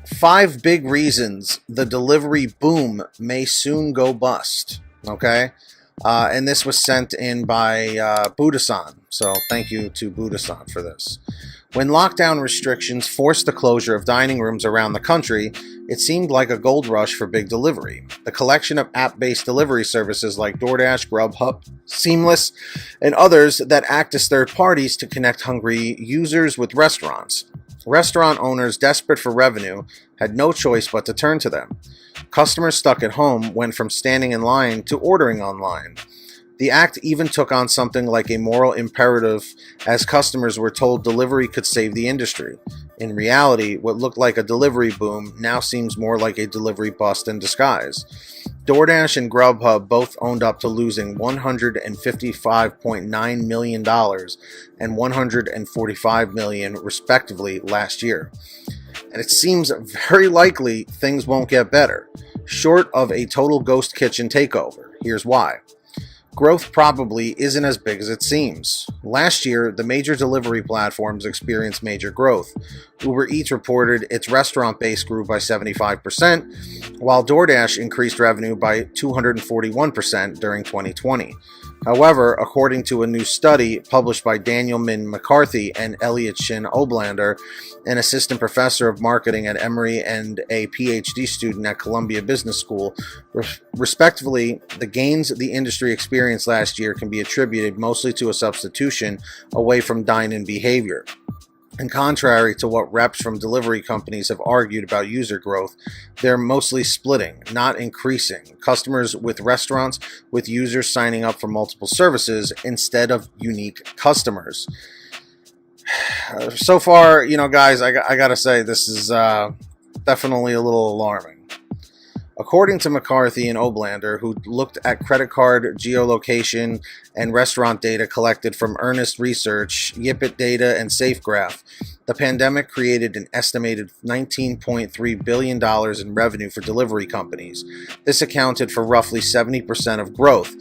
5 big reasons the delivery boom may soon go bust. Okay? And this was sent in by Buddha-san. So thank you to Buddha-san for this. When lockdown restrictions forced the closure of dining rooms around the country, it seemed like a gold rush for big delivery. The collection of app-based delivery services like DoorDash, GrubHub, Seamless, and others that act as third parties to connect hungry users with restaurants. Restaurant owners desperate for revenue had no choice but to turn to them. Customers stuck at home went from standing in line to ordering online. The act even took on something like a moral imperative, as customers were told delivery could save the industry. In reality, what looked like a delivery boom now seems more like a delivery bust in disguise. DoorDash and GrubHub both owned up to losing $155.9 million and $145 million respectively last year. And it seems very likely things won't get better, short of a total ghost kitchen takeover. Here's why. Growth probably isn't as big as it seems. Last year, the major delivery platforms experienced major growth. Uber Eats reported its restaurant base grew by 75%, while DoorDash increased revenue by 241% during 2020. However, according to a new study published by Daniel Min McCarthy and Elliot Shin Oblander, an assistant professor of marketing at Emory and a PhD student at Columbia Business School, respectively, the gains the industry experienced last year can be attributed mostly to a substitution away from dine-in behavior. And contrary to what reps from delivery companies have argued about user growth, they're mostly splitting, not increasing. Customers with restaurants, with users signing up for multiple services instead of unique customers. So far, guys, I gotta say this is definitely a little alarming. According to McCarthy and Oblander, who looked at credit card geolocation and restaurant data collected from Earnest Research, Yipit Data, and SafeGraph, the pandemic created an estimated $19.3 billion in revenue for delivery companies. This accounted for roughly 70% of growth.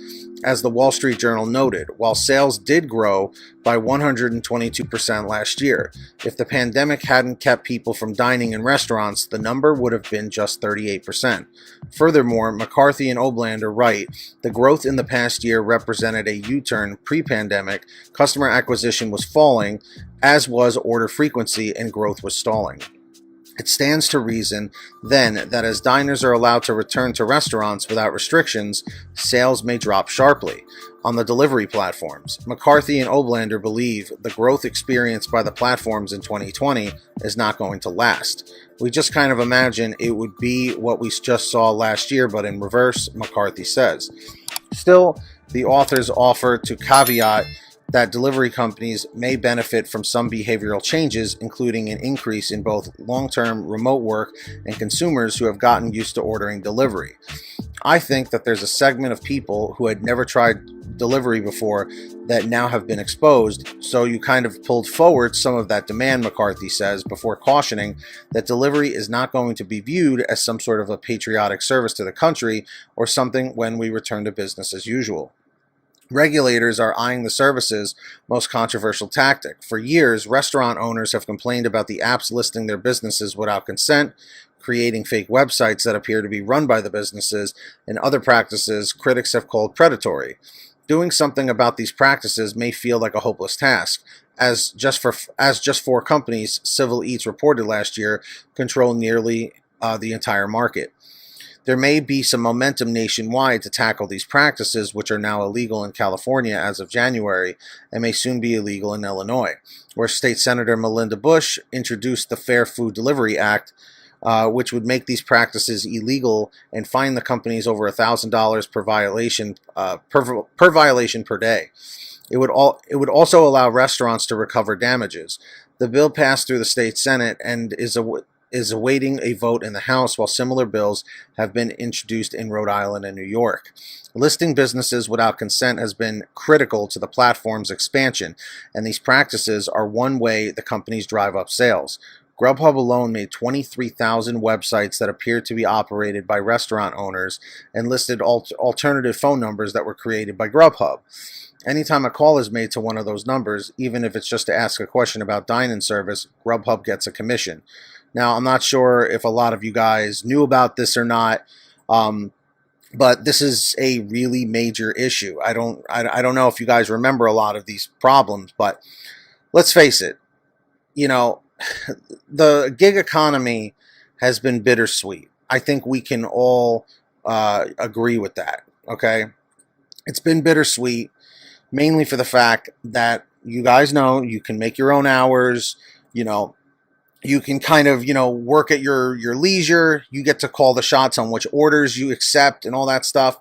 As the Wall Street Journal noted, while sales did grow by 122% last year, if the pandemic hadn't kept people from dining in restaurants, the number would have been just 38%. Furthermore, McCarthy and Oblander write, the growth in the past year represented a U-turn. Pre-pandemic, customer acquisition was falling, as was order frequency, and growth was stalling. It stands to reason, then, that as diners are allowed to return to restaurants without restrictions, sales may drop sharply. On the delivery platforms, McCarthy and Oblander believe the growth experienced by the platforms in 2020 is not going to last. We just kind of imagine it would be what we just saw last year, but in reverse, McCarthy says. Still, the authors offer to caveat that delivery companies may benefit from some behavioral changes, including an increase in both long-term remote work and consumers who have gotten used to ordering delivery. I think that there's a segment of people who had never tried delivery before that now have been exposed, so you kind of pulled forward some of that demand, McCarthy says, before cautioning that delivery is not going to be viewed as some sort of a patriotic service to the country or something when we return to business as usual. Regulators are eyeing the service's most controversial tactic. For years, restaurant owners have complained about the apps listing their businesses without consent, creating fake websites that appear to be run by the businesses, and other practices critics have called predatory. Doing something about these practices may feel like a hopeless task, as just four companies, Civil Eats reported last year, control nearly the entire market. There may be some momentum nationwide to tackle these practices, which are now illegal in California as of January and may soon be illegal in Illinois, where State Senator Melinda Bush introduced the Fair Food Delivery Act, which would make these practices illegal and fine the companies over $1,000 per violation per day. It would also allow restaurants to recover damages. The bill passed through the state Senate and is awaiting a vote in the House, while similar bills have been introduced in Rhode Island and New York. Listing businesses without consent has been critical to the platform's expansion, and these practices are one way the companies drive up sales. GrubHub alone made 23,000 websites that appeared to be operated by restaurant owners and listed alternative phone numbers that were created by GrubHub. Anytime a call is made to one of those numbers, even if it's just to ask a question about dine-in service, GrubHub gets a commission. Now, I'm not sure if a lot of you guys knew about this or not, but this is a really major issue. I don't know if you guys remember a lot of these problems, but let's face it, you know, the gig economy has been bittersweet. I think we can all agree with that. Okay, it's been bittersweet, mainly for the fact that you guys know you can make your own hours. You know, you can kind of, work at your leisure. You get to call the shots on which orders you accept and all that stuff.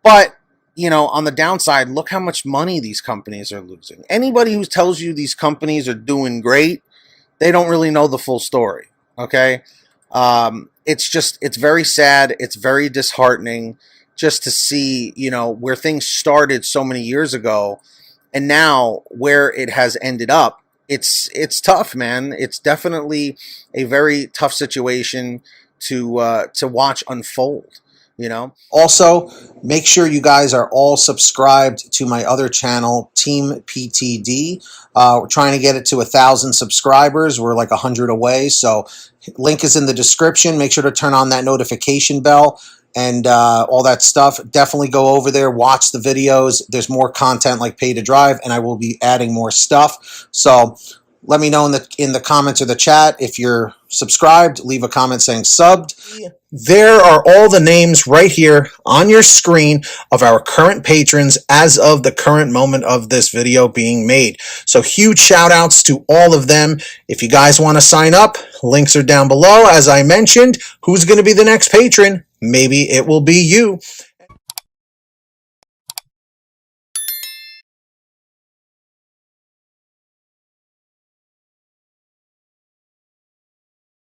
But, on the downside, look how much money these companies are losing. Anybody who tells you these companies are doing great, they don't really know the full story. Okay. It's very sad. It's very disheartening just to see, where things started so many years ago and now where it has ended up. It's tough, man. It's definitely a very tough situation to watch unfold. Also, make sure you guys are all subscribed to my other channel, Team PTD. We're trying to get it to 1,000 subscribers. We're like 100 away, so link is in the description. Make sure to turn on that notification bell and all that stuff. Definitely go over there, watch the videos. There's more content like Pay to Drive, and I will be adding more stuff. So let me know in the comments or the chat if you're subscribed. Leave a comment saying subbed. There are all the names right here on your screen of our current patrons as of the current moment of this video being made. So huge shout outs to all of them. If you guys want to sign up, links are down below. As I mentioned, who's going to be the next patron? Maybe it will be you.